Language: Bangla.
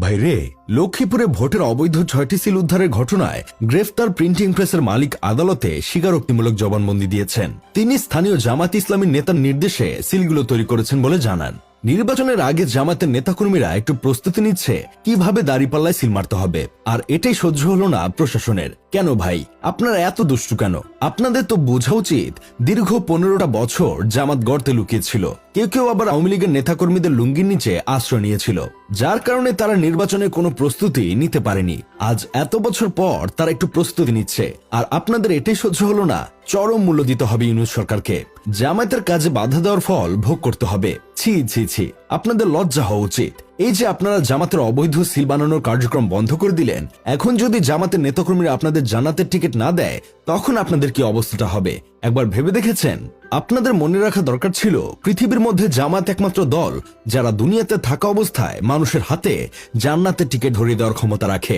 ভাইরে, লক্ষ্মীপুরে ভোটের অবৈধ 6টি সিল উদ্ধারের ঘটনায় গ্রেফতার প্রিন্টিং প্রেসের মালিক আদালতে স্বীকারোক্তিমূলক জবানবন্দি দিয়েছেন। তিনি স্থানীয় জামাত ইসলামীর নেতার নির্দেশে সিলগুলো তৈরি করেছেন বলে জানান। নির্বাচনের আগে জামাতের নেতাকর্মীরা একটু প্রস্তুতি নিচ্ছে কিভাবে দাঁড়িপাল্লায় সিল মারতে হবে, আর এটাই সহ্য হলো না প্রশাসনের। কেন ভাই, আপনারা এত দুষ্টু কেন? আপনাদের তো বোঝা উচিত দীর্ঘ 15টা বছর জামাত গর্তে লুকিয়েছিল। কেউ কেউ আবার আওয়ামী লীগের নেতাকর্মীদের লুঙ্গির নিচে আশ্রয় নিয়েছিল, যার কারণে তারা নির্বাচনের কোনো প্রস্তুতি নিতে পারেনি। আজ এত বছর পর তারা একটু প্রস্তুতি নিচ্ছে, আর আপনাদের এটাই সহ্য হলো না। চরম মূল্য দিতে হবে ইউনূস সরকারকে। জামায়াতের কাজে বাধা দেওয়ার ফল ভোগ করতে হবে। ছি ছি ছি, আপনাদের লজ্জা হওয়া উচিত। এই যে আপনারা জামাতের অবৈধ সিল বানানোর কার্যক্রম বন্ধ করে দিলেন, এখন যদি জামাতের নেতাকর্মীরা আপনাদের জান্নাতের টিকিট না দেয়, তখন আপনাদের কি অবস্থাটা হবে একবার ভেবে দেখেছেন? আপনাদের মনে রাখা দরকার ছিল পৃথিবীর মধ্যে জামাত একমাত্র দল যারা দুনিয়াতে থাকা অবস্থায় মানুষের হাতে জান্নাতের টিকিট ধরিয়ে দেওয়ার ক্ষমতা রাখে।